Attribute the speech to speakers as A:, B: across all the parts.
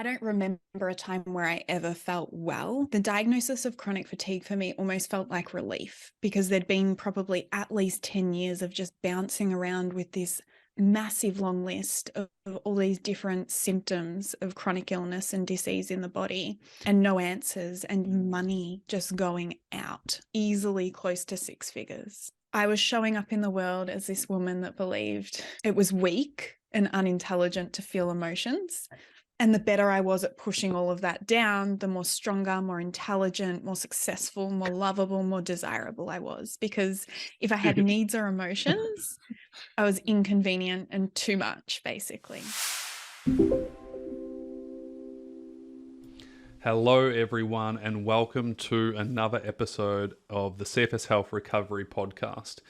A: don't remember a time where I ever felt well. The diagnosis of chronic fatigue for me almost felt like relief because there'd been probably at least 10 years of just bouncing around with this massive long list of all these different symptoms of chronic illness and disease in the body and no answers and money just going out, easily close to six figures. I was showing up in the world as this woman that believed it was weak and unintelligent to feel emotions. And the better I was at pushing all of that down, the more stronger, more intelligent, more successful, more lovable, more desirable I was. Because if I had needs or emotions, I was inconvenient and too much, basically.
B: Hello, everyone, and welcome to another episode of the CFS Health Recovery Podcast.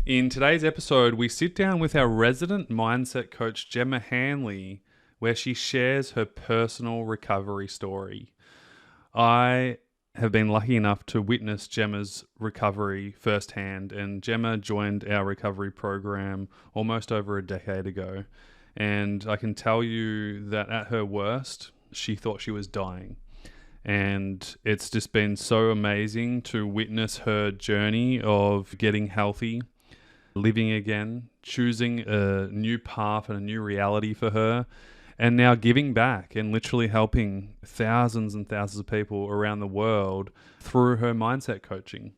B: In today's episode, we sit down with our resident mindset coach, Gemma Hanley, where she shares her personal recovery story. I have been lucky enough to witness Gemma's recovery firsthand, and Gemma joined our recovery program almost over a decade ago. And I can tell you that at her worst, she thought she was dying. And it's just been so amazing to witness her journey of getting healthy, living again, choosing a new path and a new reality for her, and now giving back and literally helping thousands and thousands of people around the world through her mindset coaching.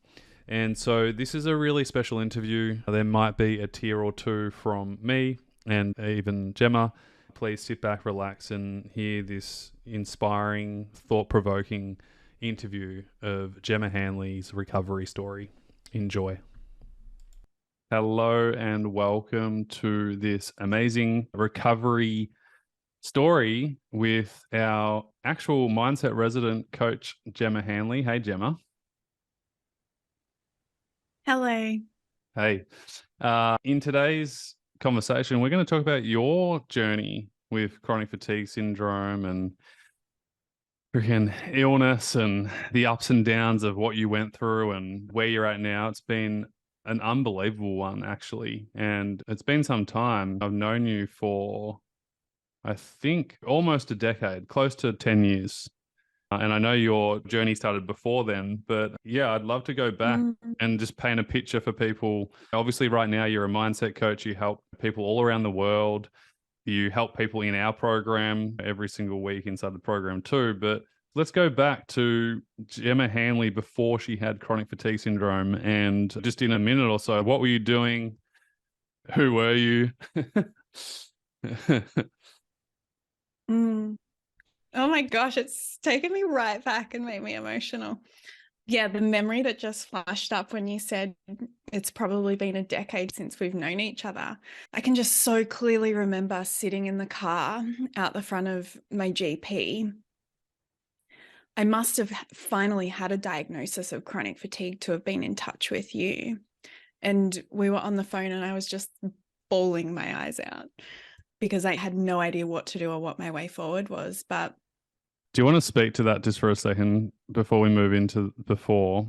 B: And so this is a really special interview. There might be a tear or two from me and even Gemma. Please sit back, relax, and hear this inspiring, thought-provoking interview of Gemma Hanley's recovery story. Enjoy. Hello and welcome to this amazing recovery story with our actual mindset resident coach, Gemma Hanley. Hey, Gemma.
A: Hello.
B: Hey. In today's conversation, we're going to talk about your journey with chronic fatigue syndrome and freaking illness and the ups and downs of what you went through and where you're at now. It's been an unbelievable one, actually. And it's been some time. I've known you for, I think, almost a decade, close to 10 years. And I know your journey started before then, but yeah, I'd love to go back and just paint a picture for people. Obviously, right now, you're a mindset coach. You help people all around the world. You help people in our program every single week inside the program too. But let's go back to Gemma Hanley before she had chronic fatigue syndrome. And just in a minute or so, what were you doing? Who were you?
A: Oh my gosh, it's taken me right back and made me emotional. Yeah, the memory that just flashed up when you said it's probably been a decade since we've known each other. I can just so clearly remember sitting in the car out the front of my GP. I must have finally had a diagnosis of chronic fatigue to have been in touch with you. And we were on the phone and I was just bawling my eyes out because I had no idea what to do or what my way forward was. But
B: do you want to speak to that just for a second before we move into before?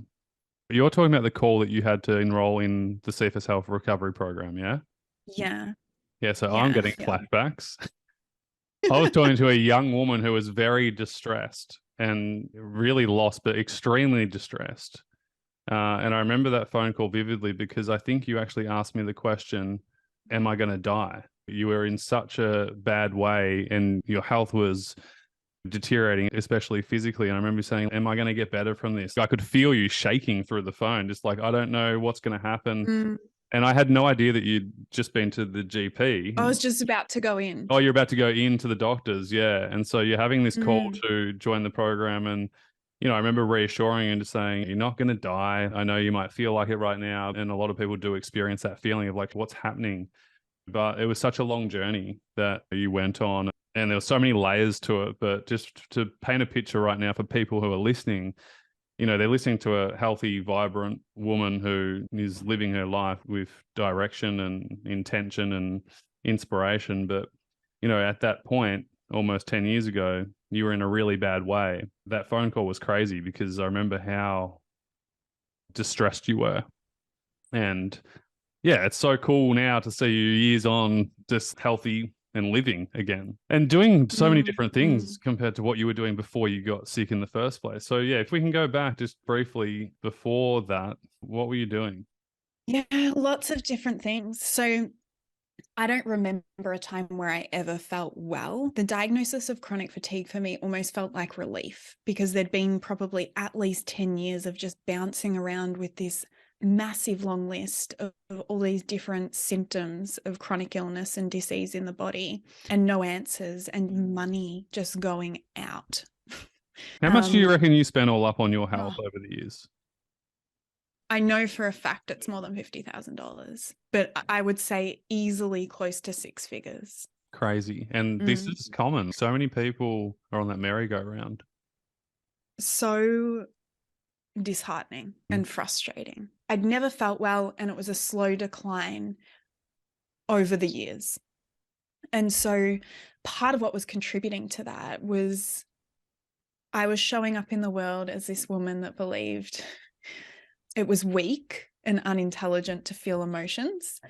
B: You're talking about the call that you had to enroll in the CFS Health Recovery Program, yeah?
A: Yeah.
B: Yeah, so I'm getting flashbacks. I was talking to a young woman who was very distressed and really lost, but extremely distressed. And I remember that phone call vividly because I think you actually asked me the question, am I going to die? You were in such a bad way and your health was deteriorating, especially physically. And I remember saying, am I going to get better from this? I could feel you shaking through the phone, just like, I don't know what's going to happen. And I had no idea that you'd just been to the GP.
A: I was just about to go in.
B: Oh, you're about to go into the doctors. Yeah. And so you're having this call to join the program. And, you know, I remember reassuring and just saying, you're not going to die. I know you might feel like it right now. And a lot of people do experience that feeling of like, what's happening? But it was such a long journey that you went on. And there were so many layers to it. But just to paint a picture right now for people who are listening, you know, they're listening to a healthy, vibrant woman who is living her life with direction and intention and inspiration. But, you know, at that point, almost 10 years ago, you were in a really bad way. That phone call was crazy because I remember how distressed you were. And yeah, it's so cool now to see you years on, just healthy, and living again and doing so many different things
A: Mm.
B: compared to what you were doing before you got sick in the first place. So yeah, if we can go back just briefly before that, what were you doing?
A: Yeah, lots of different things. So I don't remember a time where I ever felt well. The diagnosis of chronic fatigue for me almost felt like relief because there'd been probably at least 10 years of just bouncing around with this massive long list of all these different symptoms of chronic illness and disease in the body and no answers and money just going out.
B: How much do you
A: Um,
B: reckon you spent all up on your health
A: oh,
B: over the years?
A: I know for a fact it's more than $50,000, but I would say easily close to six figures.
B: Crazy. And this
A: Mm.
B: is common. So many people are on that merry-go-round.
A: So disheartening and frustrating. I'd never felt well, and it was a slow decline over the years. And so part of what was contributing to that was I was showing up in the world as this woman that believed it was weak and unintelligent to feel emotions.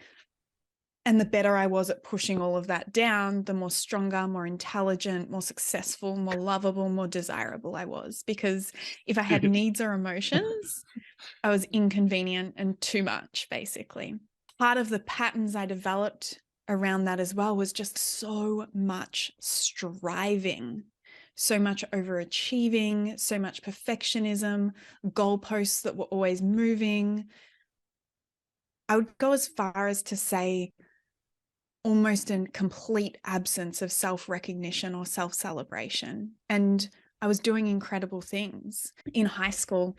A: And the better I was at pushing all of that down, the more stronger, more intelligent, more successful, more lovable, more desirable I was. Because if I had needs or emotions, I was inconvenient and too much, basically. Part of the patterns I developed around that as well was just so much striving, so much overachieving, so much perfectionism, goalposts that were always moving. I would go as far as to say almost a complete absence of self-recognition or self-celebration. And I was doing incredible things. In high school,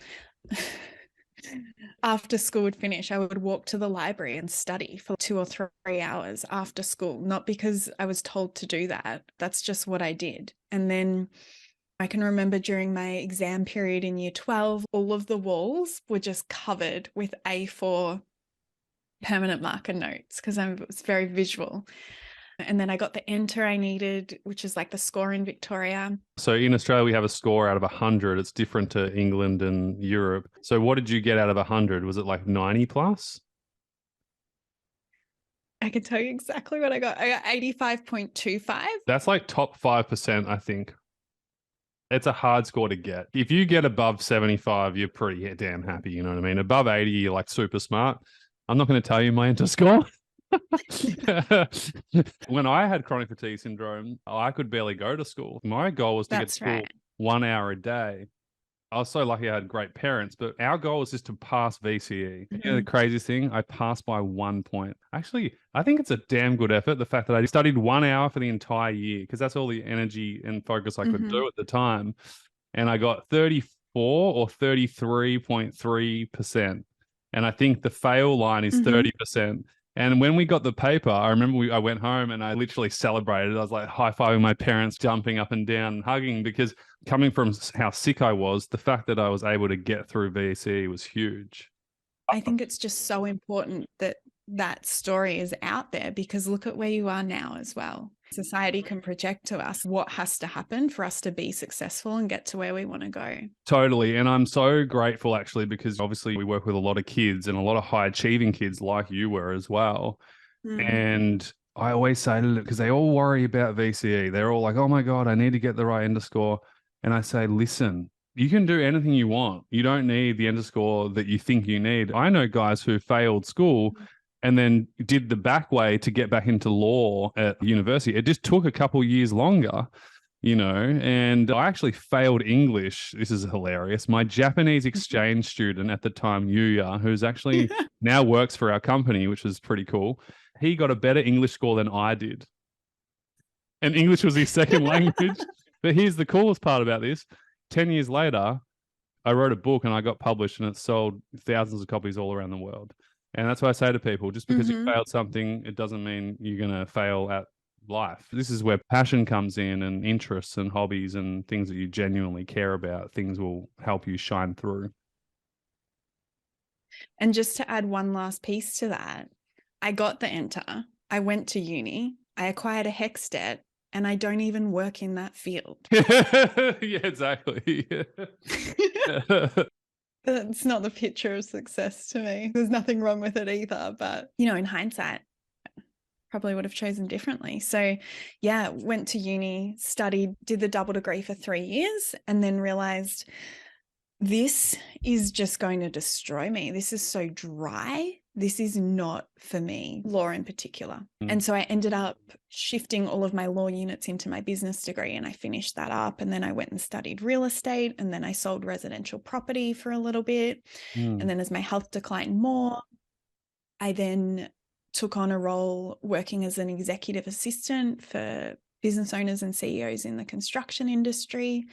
A: after school would finish, I would walk to the library and study for 2 or 3 hours after school, not because I was told to do that. That's just what I did. And then I can remember during my exam period in year 12, all of the walls were just covered with A4 permanent marker notes because I was very visual. And then I got the enter I needed, which is like the score in Victoria.
B: So in Australia, we have a score out of 100. It's different to England and Europe. So what did you get out of 100? Was it like 90 plus?
A: I can tell you exactly what I got. I got 85.25.
B: That's like top 5%, I think. It's a hard score to get. If you get above 75, you're pretty damn happy. You know what I mean? Above 80, you're like super smart. I'm not going to tell you my enter score. When I had chronic fatigue syndrome, I could barely go to school. My goal was to get to school 1 hour a day. I was so lucky I had great parents, but our goal was just to pass VCE. You know, the craziest thing, I passed by 1 point. Actually, I think it's a damn good effort. The fact that I studied 1 hour for the entire year, because that's all the energy and focus I could do at the time. And I got 34 or 33.3%. And I think the fail line is 30%. And when we got the paper, I remember I went home and I literally celebrated. I was like high-fiving my parents, jumping up and down, and hugging, because coming from how sick I was, the fact that I was able to get through VCE was huge.
A: I think it's just so important that that story is out there, because look at where you are now as well. Society can project to us what has to happen for us to be successful and get to where we want to go.
B: Totally. And I'm so grateful, actually, because obviously we work with a lot of kids and a lot of high achieving kids like you were as well. And I always say, look, because they all worry about VCE. They're all like, oh my God, I need to get the right underscore. And I say, listen, you can do anything you want. You don't need the underscore that you think you need. I know guys who failed school and then did the back way to get back into law at university. It just took a couple years longer, you know, and I actually failed English. This is hilarious. My Japanese exchange student at the time, Yuya, who's actually now works for our company, which is pretty cool. He got a better English score than I did. And English was his second language. But here's the coolest part about this. 10 years later, I wrote a book and I got published, and it sold thousands of copies all around the world. And that's why I say to people, just because you failed something, it doesn't mean you're going to fail at life. This is where passion comes in, and interests and hobbies and things that you genuinely care about. Things will help you shine through.
A: And just to add one last piece to that, I got the enter. I went to uni. I acquired a HECS debt, and I don't even work in that field.
B: Yeah, exactly.
A: It's not the picture of success to me. There's nothing wrong with it either. But, you know, in hindsight, probably would have chosen differently. So yeah, went to uni, studied, did the double degree for 3 years, and then realized this is just going to destroy me. This is so dry. This is not for me, law in particular. And so I ended up shifting all of my law units into my business degree, and I finished that up. And then I went and studied real estate, and then I sold residential property for a little bit. And then as my health declined more, I then took on a role working as an executive assistant for business owners and CEOs in the construction industry.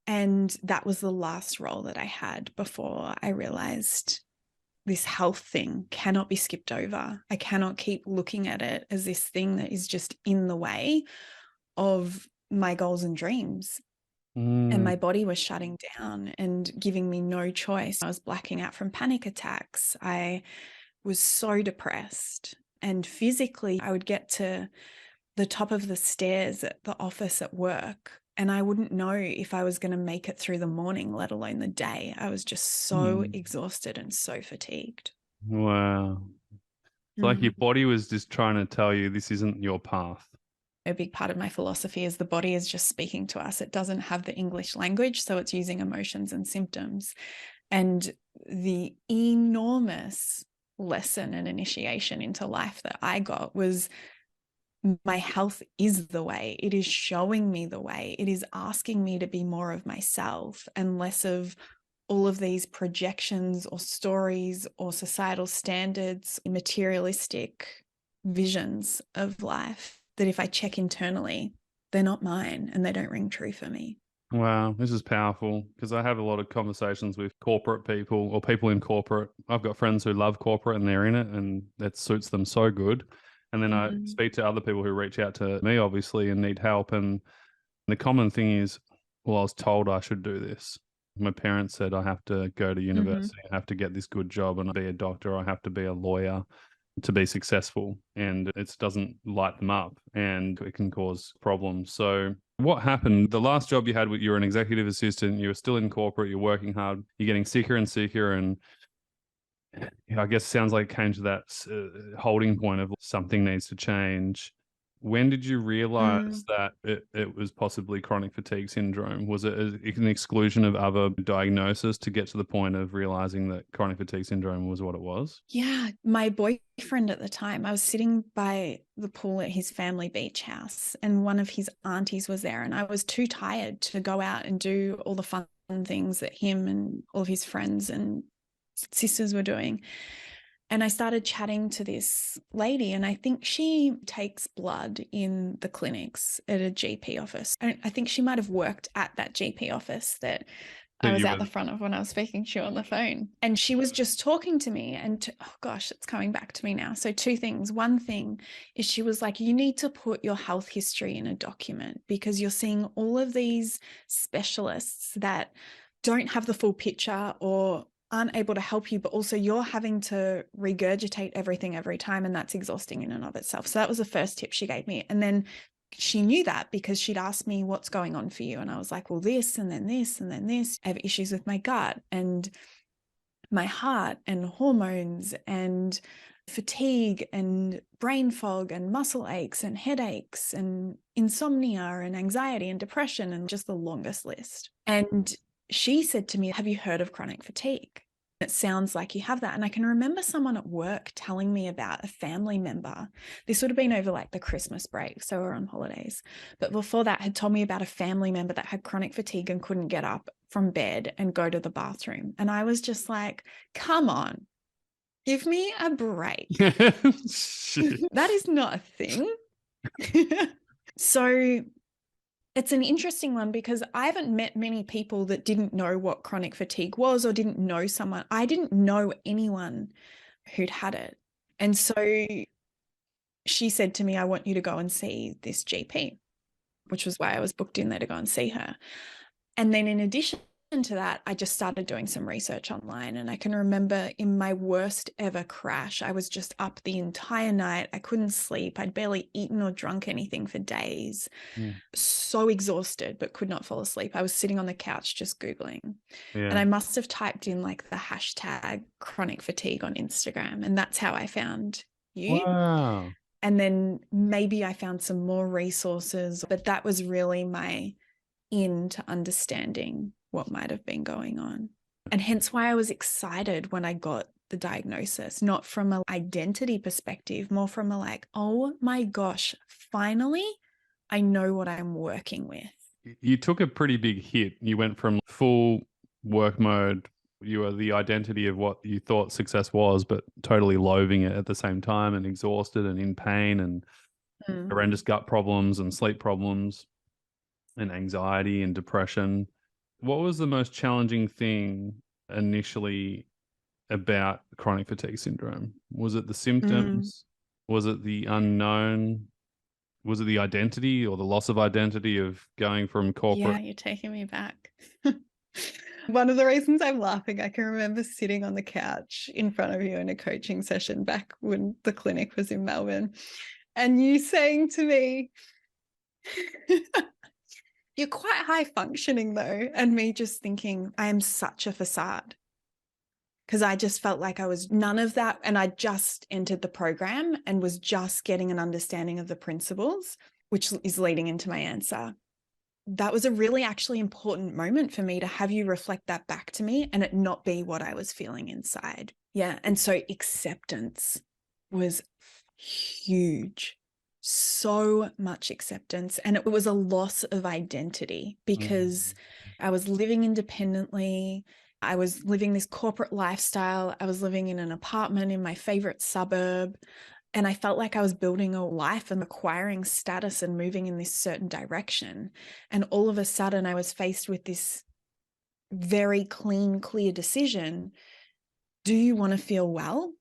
A: And that was the last role that I had before I realized this health thing cannot be skipped over. I cannot keep looking at it as this thing that is just in the way of my goals and dreams. And my body was shutting down and giving me no choice. I was blacking out from panic attacks. I was so depressed. And physically, I would get to the top of the stairs at the office at work, and I wouldn't know if I was going to make it through the morning, let alone the day. I was just so exhausted and so fatigued.
B: Wow. It's like your body was just trying to tell you this isn't your path.
A: A big part of my philosophy is the body is just speaking to us. It doesn't have the English language, so it's using emotions and symptoms. And the enormous lesson and initiation into life that I got was my health is the way. It is showing me the way. It is asking me to be more of myself and less of all of these projections or stories or societal standards, materialistic visions of life that if I check internally, they're not mine and they don't ring true for me.
B: Wow, this is powerful because I have a lot of conversations with corporate people or people in corporate. I've got friends who love corporate and they're in it and that suits them so good. And then I speak to other people who reach out to me, obviously, and need help. And the common thing is, well, I was told I should do this. My parents said I have to go to university, I have to get this good job and be a doctor, I have to be a lawyer to be successful. And it doesn't light them up and it can cause problems. So what happened? The last job you had, you were an executive assistant, you were still in corporate, you're working hard, you're getting sicker and sicker, and I guess it sounds like it came to that holding point of something needs to change. When did you realize that it was possibly chronic fatigue syndrome? Was it an exclusion of other diagnosis to get to the point of realizing that chronic fatigue syndrome was what it was?
A: Yeah, my boyfriend at the time, I was sitting by the pool at his family beach house, and one of his aunties was there, and I was too tired to go out and do all the fun things that him and all of his friends and sisters were doing. And I started chatting to this lady, and I think she takes blood in the clinics at a GP office. I think she might have worked at that GP office that I was out the front of when I was speaking to you on the phone. And she was just talking to me and oh gosh, it's coming back to me now. So two things. One thing is she was like, you need to put your health history in a document because you're seeing all of these specialists that don't have the full picture or aren't able to help you, but also you're having to regurgitate everything every time, and that's exhausting in and of itself. So that was the first tip she gave me. And then she knew that because she'd asked me, what's going on for you? And I was like, well, this, and then this, and then this. I have issues with my gut and my heart and hormones and fatigue and brain fog and muscle aches and headaches and insomnia and anxiety and depression and just the longest list. And she said to me, have you heard of chronic fatigue? It sounds like you have that. And I can remember someone at work telling me about a family member. This would have been over like the Christmas break, so we're on holidays. But before that, had told me about a family member that had chronic fatigue and couldn't get up from bed and go to the bathroom. And I was just like, come on, give me a break. That is not a thing. So it's an interesting one because I haven't met many people that didn't know what chronic fatigue was or didn't know someone. I didn't know anyone who'd had it. And so she said to me, I want you to go and see this GP, which was why I was booked in there to go and see her. And then in addition to that, I just started doing some research online. And I can remember in my worst ever crash, I was just up the entire night. I couldn't sleep. I'd barely eaten or drunk anything for days. So exhausted, but could not fall asleep. I was sitting on the couch just Googling. And I must have typed in like the hashtag chronic fatigue on Instagram. And that's how I found you.
B: Wow.
A: And then maybe I found some more resources, but that was really my in to understanding what might have been going on. And hence why I was excited when I got the diagnosis, not from an identity perspective, more from a like, oh my gosh, finally, I know what I'm working with.
B: You took a pretty big hit. You went from full work mode. You were the identity of what you thought success was, but totally loathing it at the same time and exhausted and in pain and horrendous gut problems and sleep problems and anxiety and depression. What was the most challenging thing initially about chronic fatigue syndrome? Was it the symptoms? Was it the unknown? Was it the identity or the loss of identity of going from corporate?
A: Yeah, you're taking me back. One of the reasons I'm laughing, I can remember sitting on the couch in front of you in a coaching session back when the clinic was in Melbourne, and you saying to me, you're quite high functioning though, and me just thinking, I am such a facade. Because I just felt like I was none of that. And I just entered the program and was just getting an understanding of the principles, which is leading into my answer. That was a really actually important moment for me to have you reflect that back to me and it not be what I was feeling inside. Yeah. And so acceptance was huge. So much acceptance. And it was a loss of identity because I was living independently. I was living this corporate lifestyle. I was living in an apartment in my favorite suburb. And I felt like I was building a life and acquiring status and moving in this certain direction. And all of a sudden, I was faced with this very clean, clear decision. Do you want to feel well?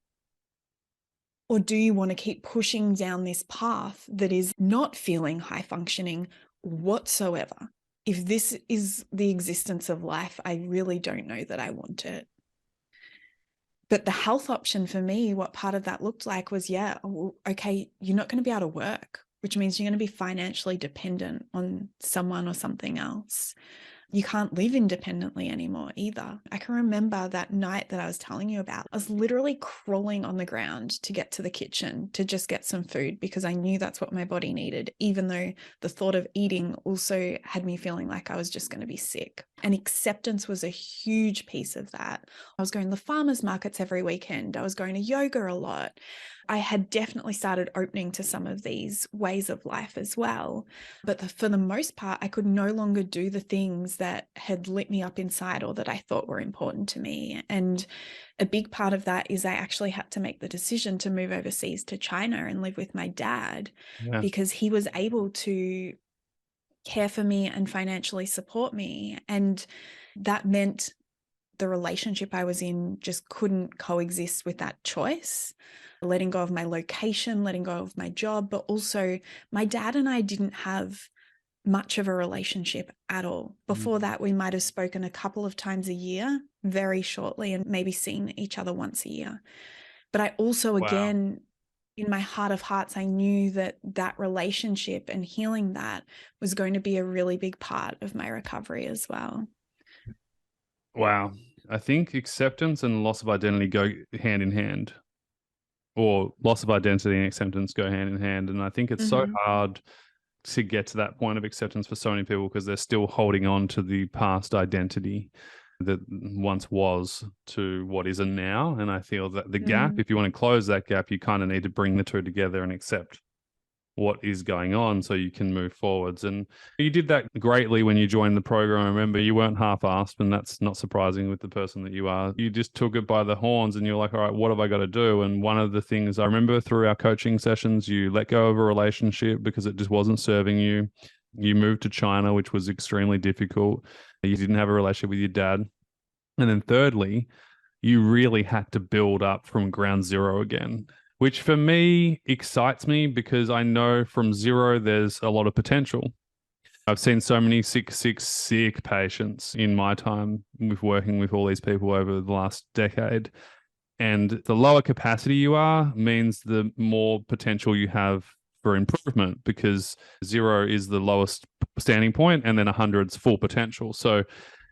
A: Or do you want to keep pushing down this path that is not feeling high functioning whatsoever? If this is the existence of life, I really don't know that I want it. But the health option for me, what part of that looked like was, okay, you're not going to be able to work, which means you're going to be financially dependent on someone or something else. You can't live independently anymore either. I can remember that night that I was telling you about. I was literally crawling on the ground to get to the kitchen to just get some food because I knew that's what my body needed, even though the thought of eating also had me feeling like I was just going to be sick. And acceptance was a huge piece of that. I was going to the farmers markets every weekend. I was going to yoga a lot. I had definitely started opening to some of these ways of life as well. But for the most part, I could no longer do the things that had lit me up inside or that I thought were important to me. And a big part of that is I actually had to make the decision to move overseas to China and live with my dad because he was able to care for me and financially support me. And that meant the relationship I was in just couldn't coexist with that choice. Letting go of my location, letting go of my job, but also my dad and I didn't have much of a relationship at all. Before that, we might have spoken a couple of times a year, very shortly, and maybe seen each other once a year. But I also, again, in my heart of hearts, I knew that that relationship and healing that was going to be a really big part of my recovery as well.
B: Wow. I think acceptance and loss of identity go hand in hand, or loss of identity and acceptance go hand in hand. And I think it's so hard to get to that point of acceptance for so many people because they're still holding on to the past identity that once was to what is a now. And I feel that the gap, if you want to close that gap, you kind of need to bring the two together and accept what is going on so you can move forwards. And you did that greatly when you joined the program. I remember you weren't half-assed, and that's not surprising with the person that you are. You just took it by the horns and you're like, all right, what have I got to do? And one of the things I remember through our coaching sessions, you let go of a relationship because it just wasn't serving you. You moved to China, which was extremely difficult. You didn't have a relationship with your dad. And then thirdly, you really had to build up from ground zero again, which for me excites me because I know from zero there's a lot of potential. I've seen so many sick patients in my time with working with all these people over the last decade. And the lower capacity you are means the more potential you have for improvement, because zero is the lowest standing point and then 100's full potential. So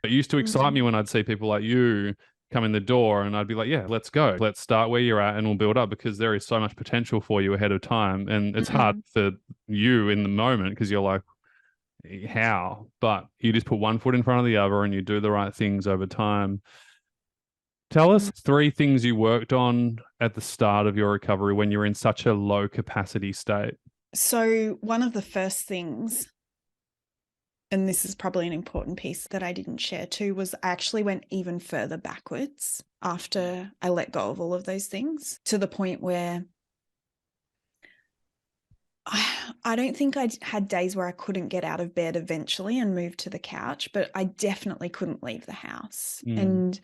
B: it used to excite me when I'd see people like you come in the door, and I'd be like, yeah, let's go. Let's start where you're at and we'll build up, because there is so much potential for you ahead of time. And it's hard for you in the moment because you're like, how? But you just put one foot in front of the other and you do the right things over time. Tell us 3 things you worked on at the start of your recovery when you're in such a low capacity state.
A: So one of the first things, and this is probably an important piece that I didn't share too, was I actually went even further backwards after I let go of all of those things, to the point where I don't think I had days where I couldn't get out of bed eventually and move to the couch, but I definitely couldn't leave the house. And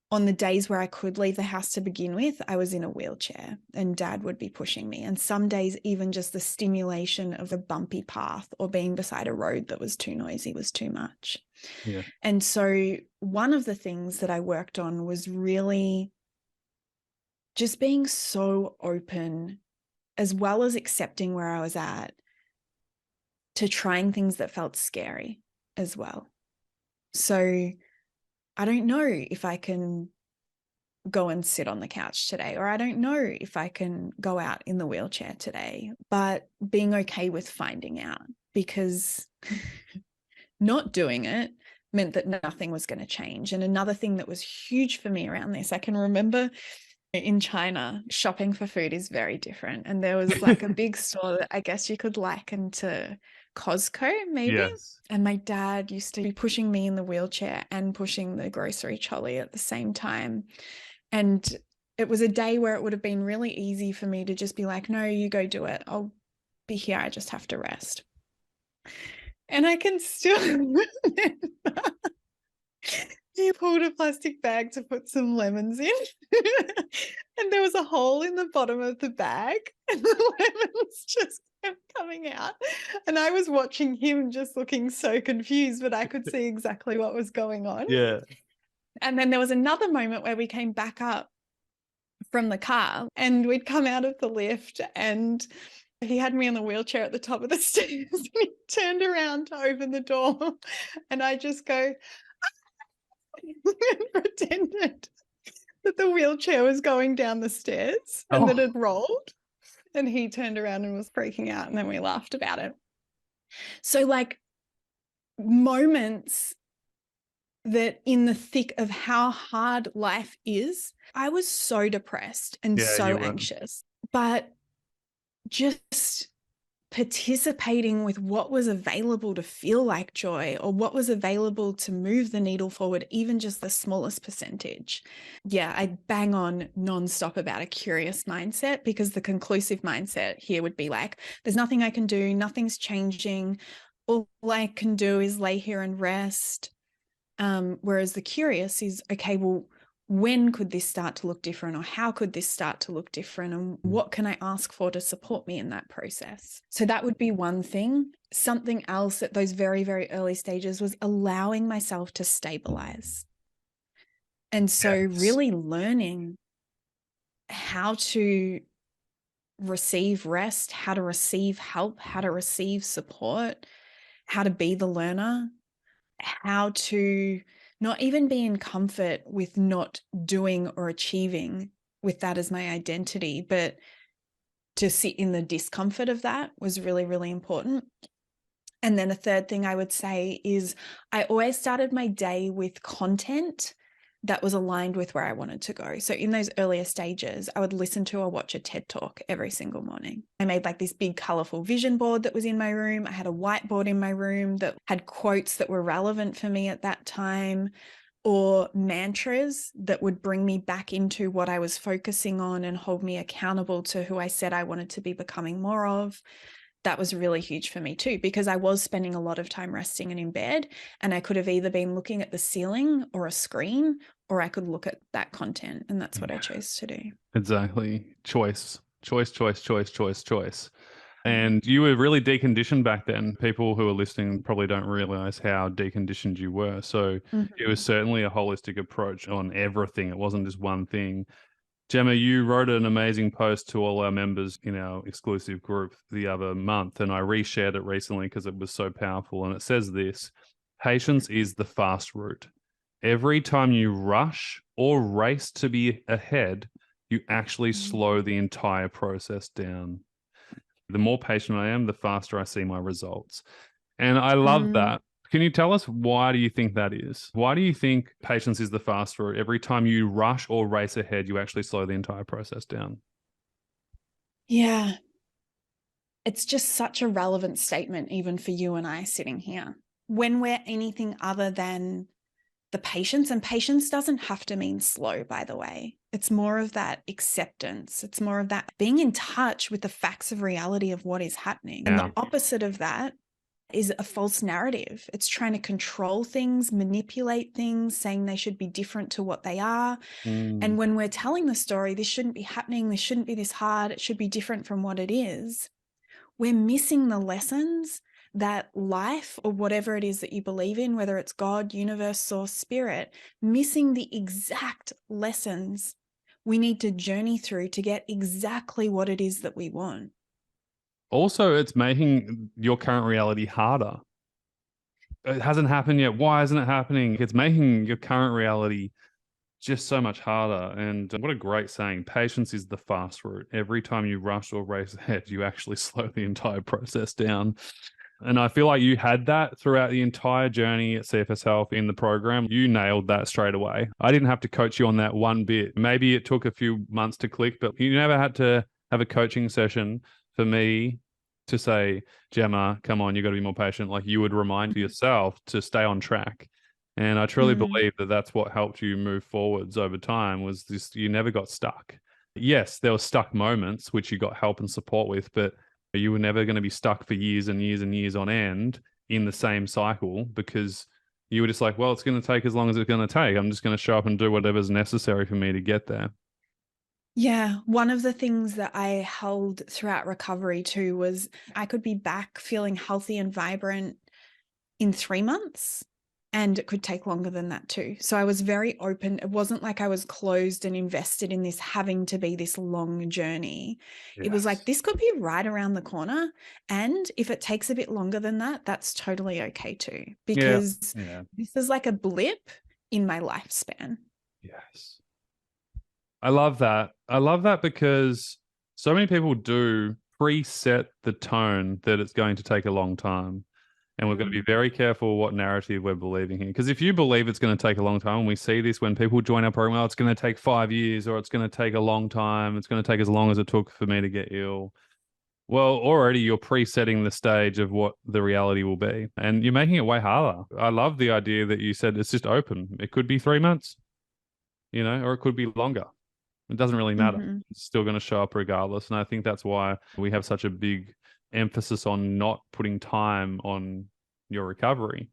A: on the days where I could leave the house to begin with, I was in a wheelchair and Dad would be pushing me. And some days, even just the stimulation of a bumpy path or being beside a road that was too noisy was too much.
B: Yeah.
A: And so one of the things that I worked on was really just being so open, as well as accepting where I was at, to trying things that felt scary as well. So I don't know if I can go and sit on the couch today, or I don't know if I can go out in the wheelchair today, but being okay with finding out, because not doing it meant that nothing was going to change. And another thing that was huge for me around this, I can remember in China, shopping for food is very different. And there was like a big store that I guess you could liken to Costco, maybe.
B: Yes.
A: And my dad used to be pushing me in the wheelchair and pushing the grocery trolley at the same time. And it was a day where it would have been really easy for me to just be like, no, you go do it. I'll be here. I just have to rest. And I can still remember he pulled a plastic bag to put some lemons in. And there was a hole in the bottom of the bag and the lemons just kept coming out. And I was watching him just looking so confused, but I could see exactly what was going on.
B: Yeah.
A: And then there was another moment where we came back up from the car and we'd come out of the lift and he had me in the wheelchair at the top of the stairs and he turned around to open the door and I just go and pretended that the wheelchair was going down the stairs and that it rolled, and he turned around and was freaking out, and then we laughed about it. So like moments that in the thick of how hard life is, I was so depressed and so anxious, but just participating with what was available to feel like joy, or what was available to move the needle forward, even just the smallest percentage. Yeah, I bang on nonstop about a curious mindset, because the conclusive mindset here would be like, there's nothing I can do, nothing's changing, all I can do is lay here and rest. Whereas the curious is, okay, well, when could this start to look different, or how could this start to look different, and what can I ask for to support me in that process? So that would be one thing. Something else at those very, very early stages was allowing myself to stabilize. And so really learning how to receive rest, how to receive help, how to receive support, how to be the learner, how to not even be in comfort with not doing or achieving with that as my identity, but to sit in the discomfort of that was really, really important. And then a third thing I would say is I always started my day with content that was aligned with where I wanted to go. So in those earlier stages, I would listen to or watch a TED Talk every single morning. I made like this big colorful vision board that was in my room. I had a whiteboard in my room that had quotes that were relevant for me at that time, or mantras that would bring me back into what I was focusing on and hold me accountable to who I said I wanted to be becoming more of. That was really huge for me too, because I was spending a lot of time resting and in bed, and I could have either been looking at the ceiling or a screen, or I could look at that content, and that's what I chose to do.
B: Exactly. Choice. And you were really deconditioned back then. People who are listening probably don't realize how deconditioned you were. So it was certainly a holistic approach on everything. It wasn't just one thing. Gemma, you wrote an amazing post to all our members in our exclusive group the other month, and I reshared it recently because it was so powerful. And it says this: patience is the fast route. Every time you rush or race to be ahead, you actually slow the entire process down. The more patient I am, the faster I see my results. And I love that. Can you tell us, why do you think that is? Why do you think patience is the fast route? Every time you rush or race ahead, you actually slow the entire process down.
A: Yeah. It's just such a relevant statement, even for you and I sitting here. When we're anything other than the patience, and patience doesn't have to mean slow, by the way. It's more of that acceptance. It's more of that being in touch with the facts of reality of what is happening. And the opposite of that is a false narrative. It's trying to control things, manipulate things, saying they should be different to what they are. And when we're telling the story, this shouldn't be happening, this shouldn't be this hard, it should be different from what it is, we're missing the lessons that life, or whatever it is that you believe in, whether it's God, universe, source, spirit, missing the exact lessons we need to journey through to get exactly what it is that we want.
B: Also, it's making your current reality harder. It hasn't happened yet. Why isn't it happening? It's making your current reality just so much harder. And what a great saying. Patience is the fast route. Every time you rush or race ahead, you actually slow the entire process down. And I feel like you had that throughout the entire journey at CFS Health in the program. You nailed that straight away. I didn't have to coach you on that one bit. Maybe it took a few months to click, but you never had to have a coaching session for me to say, Gemma, come on, you got to be more patient. Like, you would remind yourself to stay on track. And I truly believe that that's what helped you move forwards over time, was this, you never got stuck. Yes, there were stuck moments, which you got help and support with, but you were never going to be stuck for years and years and years on end in the same cycle, because you were just like, well, it's going to take as long as it's going to take. I'm just going to show up and do whatever's necessary for me to get there.
A: Yeah. One of the things that I held throughout recovery too was I could be back feeling healthy and vibrant in 3 months, and it could take longer than that too. So I was very open. It wasn't like I was closed and invested in this having to be this long journey. It was like, this could be right around the corner. And if it takes a bit longer than that, that's totally okay too, because this is like a blip in my lifespan.
B: Yes. I love that. I love that because so many people do preset the tone that it's going to take a long time. And we've got to be very careful what narrative we're believing here. Because if you believe it's going to take a long time, and we see this when people join our program, oh, it's going to take 5 years, or it's going to take a long time, it's going to take as long as it took for me to get ill. Well, already you're presetting the stage of what the reality will be, and you're making it way harder. I love the idea that you said it's just open. It could be 3 months, or it could be longer. It doesn't really matter. It's still going to show up regardless. And I think that's why we have such a big emphasis on not putting time on your recovery.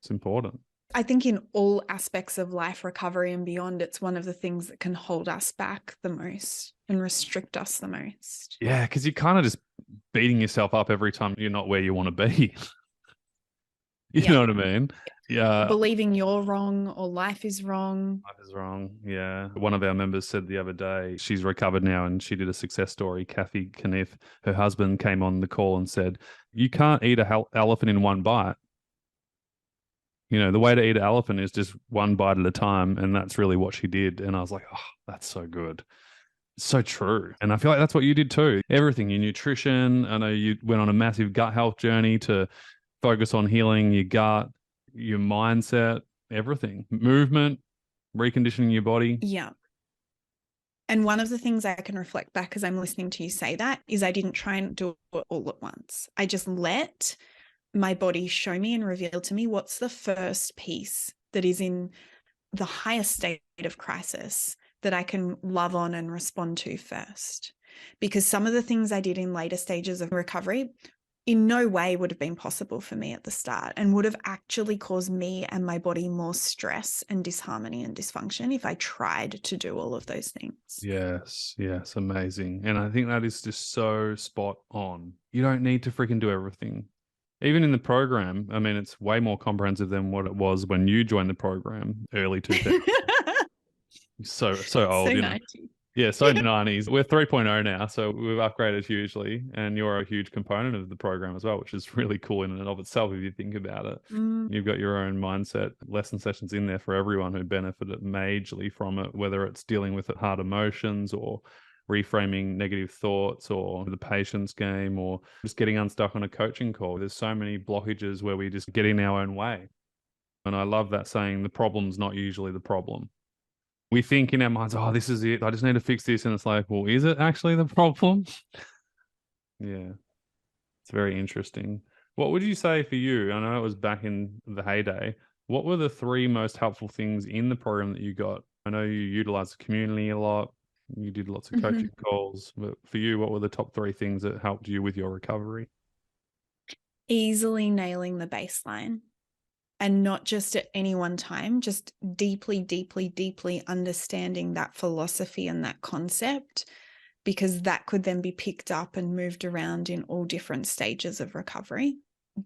B: It's important.
A: I think in all aspects of life, recovery and beyond, it's one of the things that can hold us back the most and restrict us the most.
B: Yeah, because you're kind of just beating yourself up every time you're not where you want to be. You know what I mean? Yeah.
A: Believing you're wrong or life is wrong.
B: Life is wrong. Yeah. One of our members said the other day, she's recovered now, and she did a success story. Kathy Kniff, her husband, came on the call and said, you can't eat an elephant in one bite. The way to eat an elephant is just one bite at a time. And that's really what she did. And I was like, oh, that's so good. It's so true. And I feel like that's what you did too. Everything, your nutrition. I know you went on a massive gut health journey to focus on healing your gut, your mindset, everything, movement, reconditioning your body.
A: Yeah. And one of the things I can reflect back as I'm listening to you say that is I didn't try and do it all at once. I just let my body show me and reveal to me what's the first piece that is in the highest state of crisis that I can love on and respond to first. Because some of the things I did in later stages of recovery in no way would have been possible for me at the start, and would have actually caused me and my body more stress and disharmony and dysfunction if I tried to do all of those things.
B: Yes, amazing. And I think that is just so spot on. You don't need to freaking do everything. Even in the program, I mean, it's way more comprehensive than what it was when you joined the program early 2000s. so old.
A: So
B: you
A: 90.
B: Yeah, so 90s. We're 3.0 now, so we've upgraded hugely, and you're a huge component of the program as well, which is really cool in and of itself if you think about it.
A: Mm.
B: You've got your own mindset lesson sessions in there for everyone who benefited majorly from it, whether it's dealing with hard emotions or reframing negative thoughts or the patience game or just getting unstuck on a coaching call. There's so many blockages where we just get in our own way. And I love that saying, the problem's not usually the problem. We think in our minds, oh, this is it. I just need to fix this. And it's like, well, is it actually the problem? Yeah, it's very interesting. What would you say for you? I know it was back in the heyday. What were the 3 most helpful things in the program that you got? I know you utilized the community a lot. You did lots of coaching calls. But for you, what were the top 3 things that helped you with your recovery?
A: Easily nailing the baseline. And not just at any one time, just deeply, deeply, deeply understanding that philosophy and that concept, because that could then be picked up and moved around in all different stages of recovery.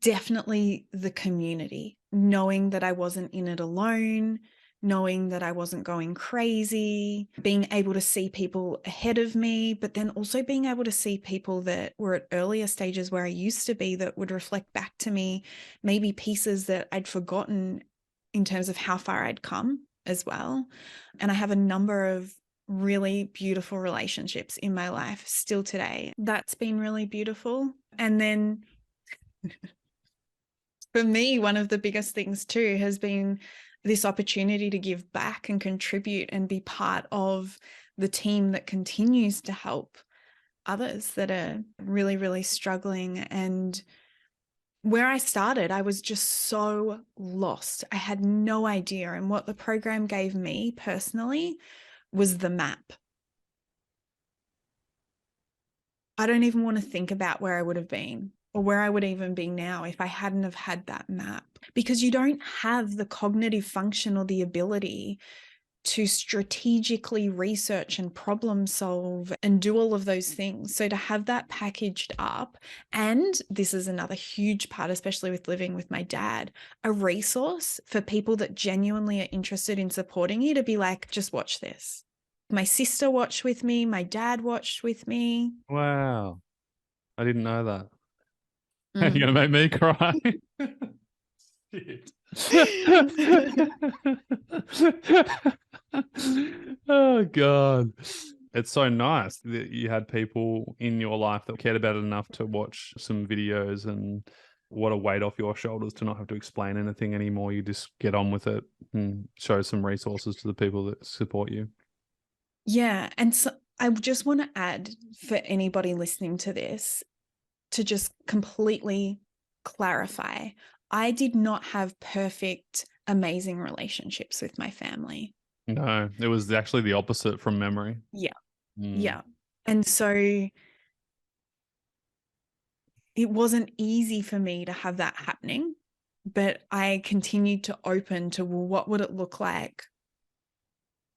A: Definitely the community, knowing that I wasn't in it alone, knowing that I wasn't going crazy, being able to see people ahead of me, but then also being able to see people that were at earlier stages where I used to be that would reflect back to me, maybe pieces that I'd forgotten in terms of how far I'd come as well. And I have a number of really beautiful relationships in my life still today. That's been really beautiful. And then for me, one of the biggest things too has been this opportunity to give back and contribute and be part of the team that continues to help others that are really, really struggling. And where I started, I was just so lost. I had no idea. And what the program gave me personally was the map. I don't even want to think about where I would have been or where I would even be now if I hadn't have had that map, because you don't have the cognitive function or the ability to strategically research and problem solve and do all of those things. So to have that packaged up, and this is another huge part, especially with living with my dad, a resource for people that genuinely are interested in supporting you to be like, just watch this. My sister watched with me, my dad watched with me.
B: Wow. I didn't know that.
A: Mm.
B: You're going to make me cry. Shit. Oh, God. It's so nice that you had people in your life that cared about it enough to watch some videos, and what a weight off your shoulders to not have to explain anything anymore. You just get on with it and show some resources to the people that support you.
A: Yeah. And so I just want to add, for anybody listening to this, to just completely clarify, I did not have perfect, amazing relationships with my family.
B: No, it was actually the opposite from memory.
A: Yeah.
B: Mm.
A: Yeah. And so it wasn't easy for me to have that happening, but I continued to open to, well, what would it look like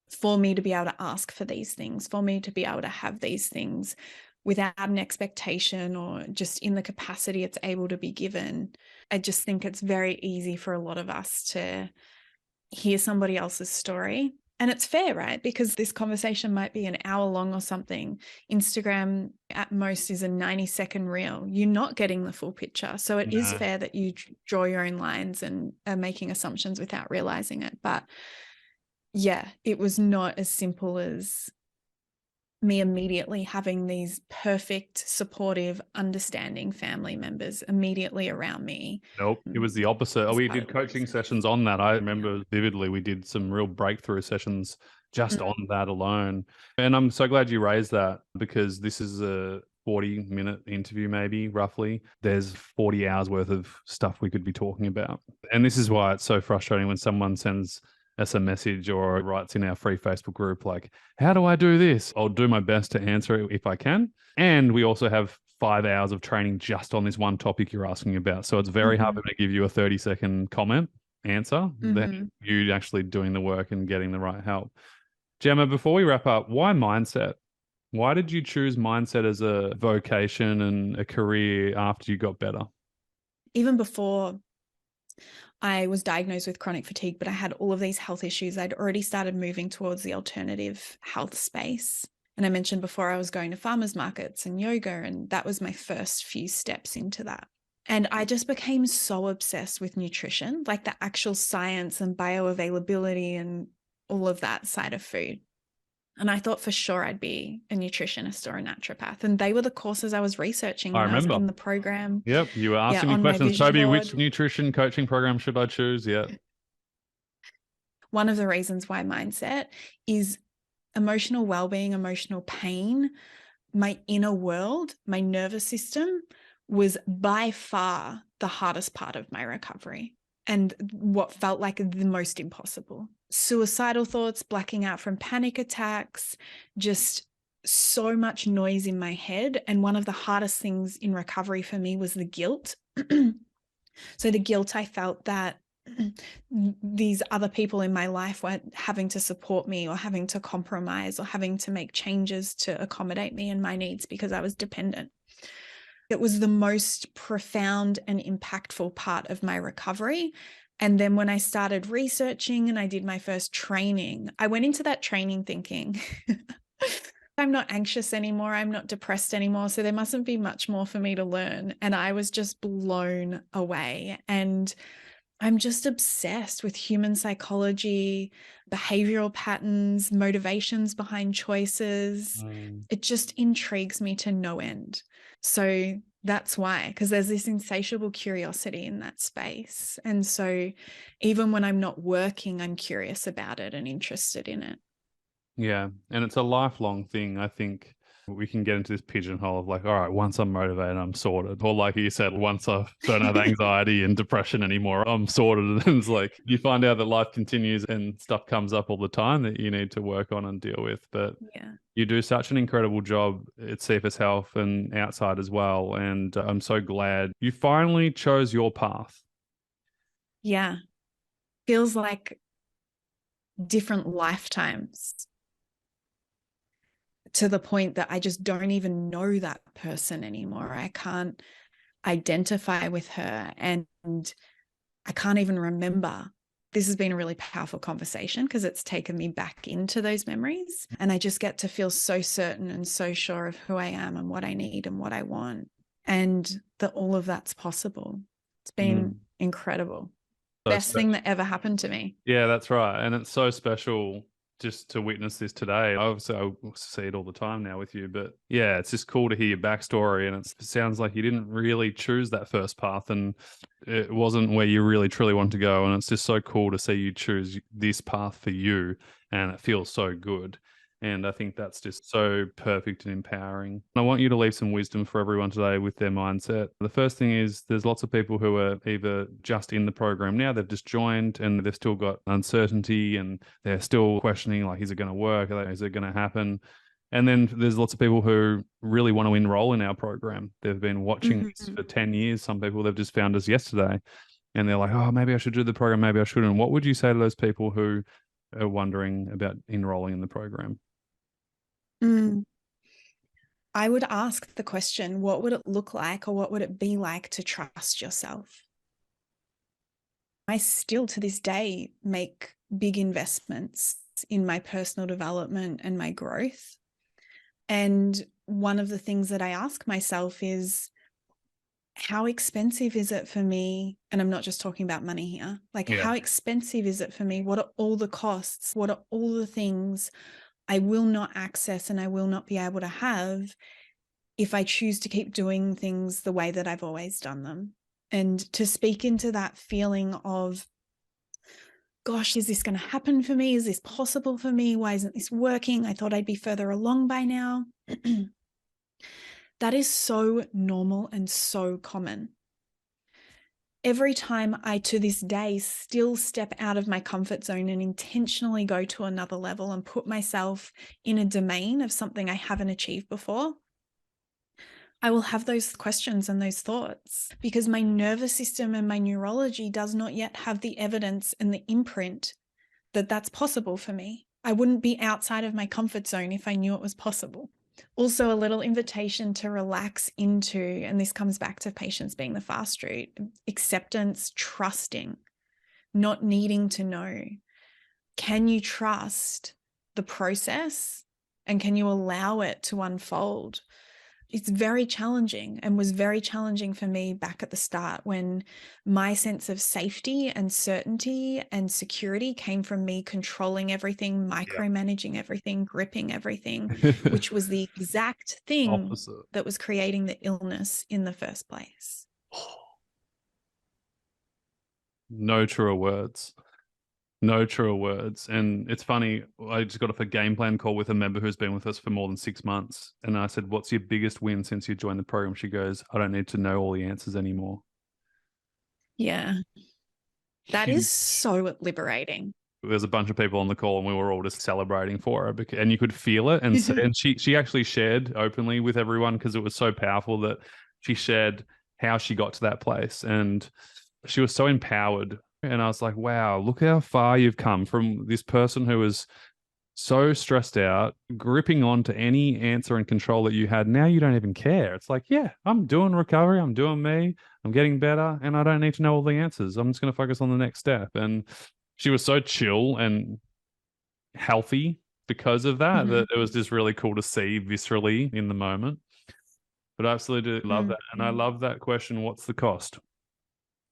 A: for me to be able to ask for these things, for me to be able to have these things without an expectation or just in the capacity it's able to be given. I just think it's very easy for a lot of us to hear somebody else's story. And it's fair, right? Because this conversation might be an hour long or something. Instagram at most is a 90-second reel. You're not getting the full picture. So it is fair that you draw your own lines and are making assumptions without realizing it. But yeah, it was not as simple as me immediately having these perfect, supportive, understanding family members immediately around me.
B: Nope, it was the opposite. We did coaching sessions on that. I remember vividly we did some real breakthrough sessions just on that alone. And I'm so glad you raised that, because this is a 40-minute interview, maybe roughly. There's 40 hours worth of stuff we could be talking about. And this is why it's so frustrating when someone sends us a message or writes in our free Facebook group like, how do I do this? I'll do my best to answer it if I can. And we also have 5 hours of training just on this one topic you're asking about. So it's very hard for me to give you a 30-second comment answer than you actually doing the work and getting the right help. Gemma, before we wrap up, why mindset? Why did you choose mindset as a vocation and a career after you got better?
A: Even before I was diagnosed with chronic fatigue, but I had all of these health issues, I'd already started moving towards the alternative health space. And I mentioned before I was going to farmers markets and yoga, and that was my first few steps into that. And I just became so obsessed with nutrition, like the actual science and bioavailability and all of that side of food. And I thought for sure I'd be a nutritionist or a naturopath. And they were the courses I was researching
B: I
A: when I was
B: remember.
A: in the program.
B: Yep. You were
A: Yeah,
B: asking me
A: on my
B: questions.
A: vision
B: Toby,
A: board.
B: which nutrition coaching program should I choose? Yeah.
A: One of the reasons why mindset is emotional well-being, emotional pain, my inner world, my nervous system was by far the hardest part of my recovery and what felt like the most impossible. Suicidal thoughts, blacking out from panic attacks, just so much noise in my head. And one of the hardest things in recovery for me was the guilt. So the guilt I felt that these other people in my life weren't having to support me or having to compromise or having to make changes to accommodate me and my needs because I was dependent. It was the most profound and impactful part of my recovery. And then when I started researching and I did my first training, I went into that training thinking, I'm not anxious anymore. I'm not depressed anymore. So there mustn't be much more for me to learn. And I was just blown away. And I'm just obsessed with human psychology, behavioral patterns, motivations behind choices. It just intrigues me to no end. So that's why, because there's this insatiable curiosity in that space. And so even when I'm not working, I'm curious about it and interested in it.
B: Yeah. And it's a lifelong thing. I think we can get into this pigeonhole of like, all right, once I'm motivated, I'm sorted. Or like you said, once I don't have anxiety and depression anymore, I'm sorted. And it's like you find out that life continues and stuff comes up all the time that you need to work on and deal with. But
A: Yeah.
B: you do such an incredible job at CFS Health and outside as well. And I'm so glad you finally chose your path.
A: Yeah. Feels like different lifetimes, to the point that I just don't even know that person anymore. I can't identify with her and I can't even remember. This has been a really powerful conversation because it's taken me back into those memories. And I just get to feel so certain and so sure of who I am and what I need and what I want. And that all of that's possible. It's been incredible. Best thing that ever happened to me.
B: Yeah, that's right. And it's so special just to witness this today. Obviously, I see it all the time now with you, but yeah, it's just cool to hear your backstory. And it sounds like you didn't really choose that first path and it wasn't where you really truly want to go. And it's just so cool to see you choose this path for you. And it feels so good. And I think that's just so perfect and empowering. I want you to leave some wisdom for everyone today with their mindset. The first thing is there's lots of people who are either just in the program now, they've just joined and they've still got uncertainty and they're still questioning, like, is it going to work? Is it going to happen? And then there's lots of people who really want to enroll in our program. They've been watching this for 10 years. Some people they've just found us yesterday and they're like, oh, maybe I should do the program. Maybe I shouldn't. What would you say to those people who are wondering about enrolling in the program?
A: I would ask the question, what would it look like or what would it be like to trust yourself? I still to this day make big investments in my personal development and my growth. And one of the things that I ask myself is, how expensive is it for me? And I'm not just talking about money here. Like, how expensive is it for me? What are all the costs? What are all the things I will not access and I will not be able to have if I choose to keep doing things the way that I've always done them? And to speak into that feeling of, gosh, is this going to happen for me? Is this possible for me? Why isn't this working? I thought I'd be further along by now. That is so normal and so common. Every time I, to this day, still step out of my comfort zone and intentionally go to another level and put myself in a domain of something I haven't achieved before, I will have those questions and those thoughts because my nervous system and my neurology does not yet have the evidence and the imprint that that's possible for me. I wouldn't be outside of my comfort zone if I knew it was possible. Also, a little invitation to relax into, and this comes back to patience being the fast route, acceptance, trusting, not needing to know. Can you trust the process And can you allow it to unfold? It's very challenging, and was very challenging for me back at the start, when my sense of safety and certainty and security came from me controlling everything, micromanaging everything, gripping everything, which was the exact thing
B: Opposite.
A: that was creating the illness in the first place.
B: No truer words. No truer words. And it's funny, I just got off a game plan call with a member who's been with us for more than 6 months. And I said, "What's your biggest win since you joined the program?" She goes, "I don't need to know all the answers anymore."
A: Yeah. That
B: Huge.
A: is so liberating.
B: There's a bunch of people on the call and we were all just celebrating for her, and you could feel it. And so, and she actually shared openly with everyone, because it was so powerful that she shared how she got to that place, and she was so empowered. And I was like, wow, look how far you've come from this person who was so stressed out, gripping on to any answer and control that you had. Now you don't even care. It's like, yeah, I'm doing recovery. I'm doing me. I'm getting better, and I don't need to know all the answers. I'm just going to focus on the next step. And she was so chill and healthy because of that, that it was just really cool to see viscerally in the moment. But I absolutely love that. And I love that question, what's the cost?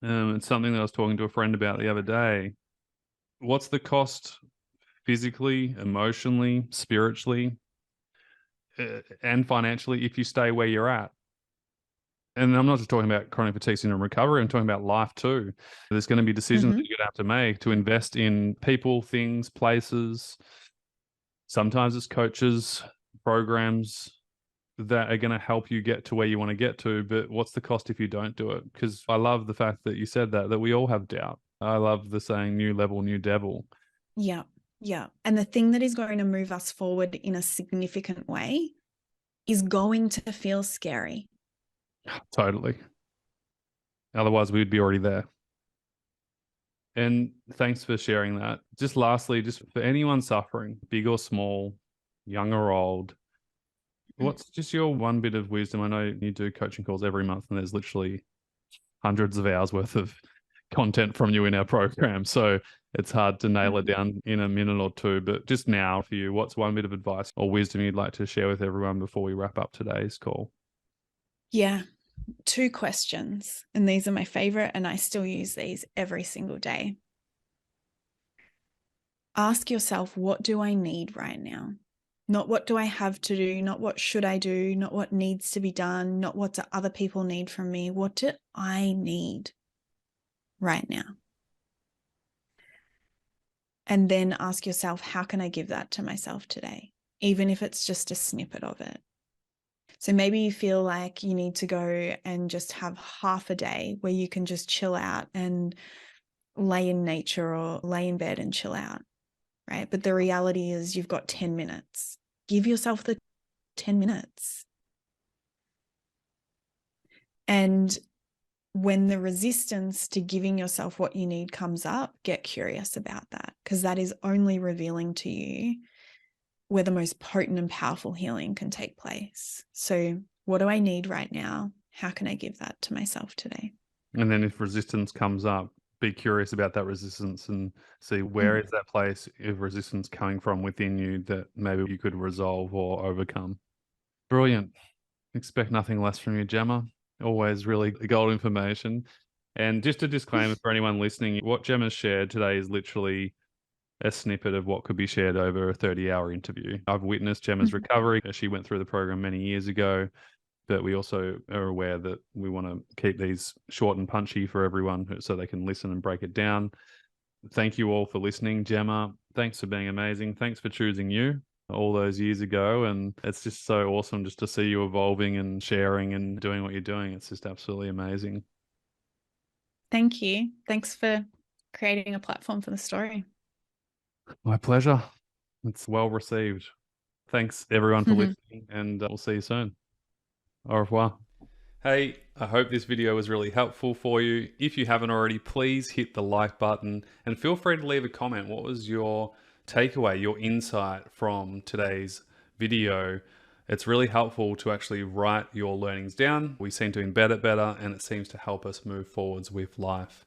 B: It's something that I was talking to a friend about the other day. What's the cost physically, emotionally, spiritually, and financially if you stay where you're at? And I'm not just talking about chronic fatigue syndrome recovery, I'm talking about life too. There's going to be decisions that you're going to have to make to invest in people, things, places. Sometimes it's coaches, programs that are going to help you get to where you want to get to. But what's the cost if you don't do it? Because I love the fact that you said that we all have doubt. I love the saying, new level, new devil.
A: Yeah. Yeah. And the thing that is going to move us forward in a significant way is going to feel scary.
B: Totally. Otherwise, we'd be already there. And thanks for sharing that. Just lastly, just for anyone suffering, big or small, young or old, what's just your one bit of wisdom? I know you do coaching calls every month, and there's literally hundreds of hours worth of content from you in our program. So it's hard to nail it down in a minute or two. But just now for you, what's one bit of advice or wisdom you'd like to share with everyone before we wrap up today's call?
A: Yeah. 2 questions, and these are my favorite, and I still use these every single day. Ask yourself, what do I need right now? Not what do I have to do, not what should I do, not what needs to be done, not what do other people need from me. What do I need right now? And then ask yourself, how can I give that to myself today? Even if it's just a snippet of it. So maybe you feel like you need to go and just have half a day where you can just chill out and lay in nature or lay in bed and chill out, right? But the reality is you've got 10 minutes. Give yourself the 10 minutes. And when the resistance to giving yourself what you need comes up, get curious about that, because that is only revealing to you where the most potent and powerful healing can take place. So what do I need right now? How can I give that to myself today?
B: And then if resistance comes up, be curious about that resistance and see where is that place of resistance coming from within you that maybe you could resolve or overcome. Brilliant. Expect nothing less from you, Gemma. Always really gold information. And just a disclaimer for anyone listening, what Gemma shared today is literally a snippet of what could be shared over a 30-hour interview. I've witnessed Gemma's recovery. She went through the program many years ago, but we also are aware that we want to keep these short and punchy for everyone so they can listen and break it down. Thank you all for listening. Gemma, thanks for being amazing. Thanks for choosing you all those years ago. And it's just so awesome just to see you evolving and sharing and doing what you're doing. It's just absolutely amazing.
A: Thank you. Thanks for creating a platform for the story.
B: My pleasure. It's well received. Thanks everyone for listening, and we'll see you soon. Au revoir. Hey, I hope this video was really helpful for you. If you haven't already, please hit the like button and feel free to leave a comment. What was your takeaway, your insight from today's video? It's really helpful to actually write your learnings down. We seem to embed it better, and it seems to help us move forwards with life.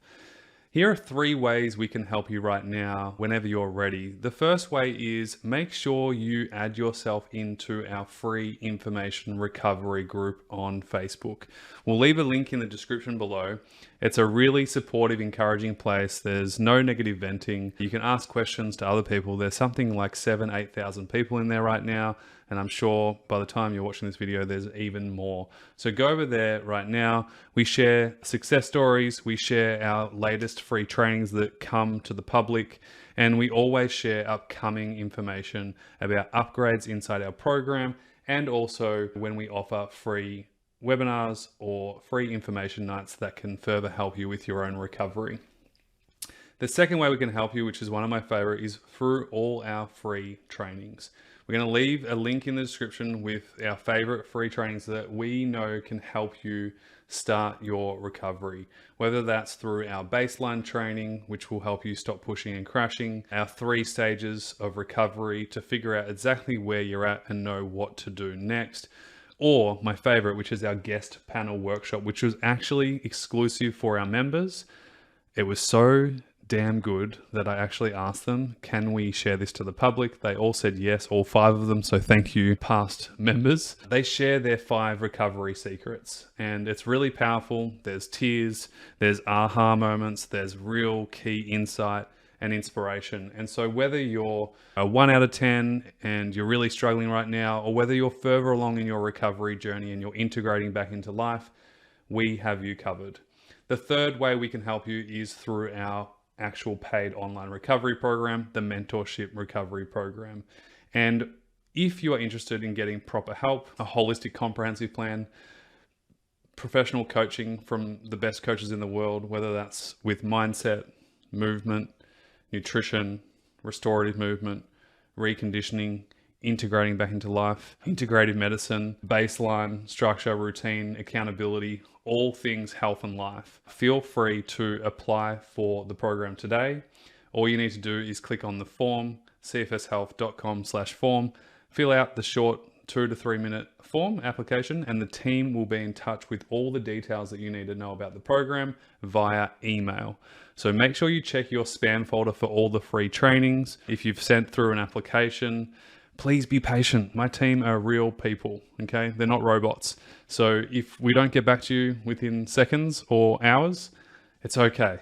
B: Here are 3 ways we can help you right now whenever you're ready. The first way is make sure you add yourself into our free information recovery group on Facebook. We'll leave a link in the description below. It's a really supportive, encouraging place. There's no negative venting. You can ask questions to other people. There's something like 7,000-8,000 people in there right now. And I'm sure by the time you're watching this video, there's even more. So go over there right now. We share success stories. We share our latest free trainings that come to the public. And we always share upcoming information about upgrades inside our program. And also when we offer free webinars or free information nights that can further help you with your own recovery. The second way we can help you, which is one of my favorite, is through all our free trainings. We're going to leave a link in the description with our favorite free trainings that we know can help you start your recovery. Whether that's through our baseline training, which will help you stop pushing and crashing, our 3 stages of recovery to figure out exactly where you're at and know what to do next. Or my favorite, which is our guest panel workshop, which was actually exclusive for our members. It was so damn good that I actually asked them, can we share this to the public? They all said yes, all 5 of them. So thank you, past members. They share their 5 recovery secrets and it's really powerful. There's tears, there's aha moments, there's real key insight and inspiration. And so whether you're a 1 out of 10 and you're really struggling right now, or whether you're further along in your recovery journey and you're integrating back into life, we have you covered. The third way we can help you is through our actual paid online recovery program, the Mentorship Recovery Program. And if you are interested in getting proper help, a holistic comprehensive plan, professional coaching from the best coaches in the world, whether that's with mindset, movement, nutrition, restorative movement, reconditioning, integrating back into life, integrative medicine, baseline, structure, routine, accountability, all things health and life. Feel free to apply for the program today. All you need to do is click on the form, cfshealth.com/form, fill out the short 2 to 3 minute form application, and the team will be in touch with all the details that you need to know about the program via email. So make sure you check your spam folder for all the free trainings. If you've sent through an application, please be patient. My team are real people, okay? They're not robots. So if we don't get back to you within seconds or hours, it's okay.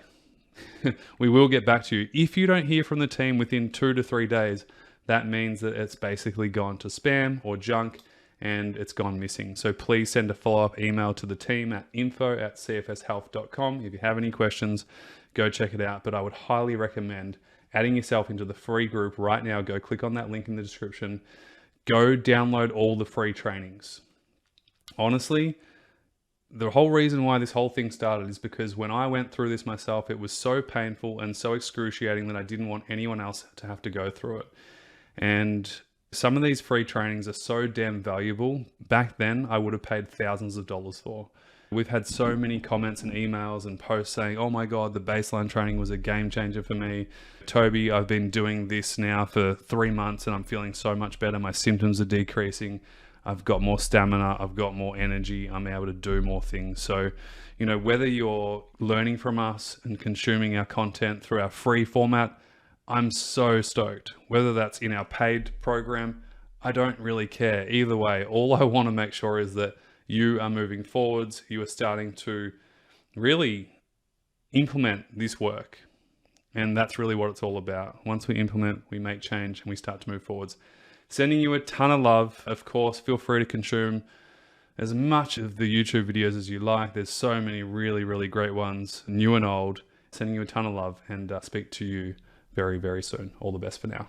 B: We will get back to you. If you don't hear from the team within 2 to 3 days, that means that it's basically gone to spam or junk and it's gone missing. So please send a follow-up email to the team at info@cfshealth.com. If you have any questions, go check it out. But I would highly recommend adding yourself into the free group right now. Go click on that link in the description. Go download all the free trainings. Honestly, the whole reason why this whole thing started is because when I went through this myself, it was so painful and so excruciating that I didn't want anyone else to have to go through it. And some of these free trainings are so damn valuable. Back then, I would have paid thousands of dollars for. We've had so many comments and emails and posts saying, oh my God, the baseline training was a game changer for me. Toby, I've been doing this now for 3 months and I'm feeling so much better. My symptoms are decreasing. I've got more stamina. I've got more energy. I'm able to do more things. So, you know, whether you're learning from us and consuming our content through our free format, I'm so stoked. Whether that's in our paid program, I don't really care. Either way, all I want to make sure is that you are moving forwards. You are starting to really implement this work. And that's really what it's all about. Once we implement, we make change and we start to move forwards. Sending you a ton of love. Of course, feel free to consume as much of the YouTube videos as you like. There's so many really, really great ones, new and old. Sending you a ton of love and speak to you very, very soon. All the best for now.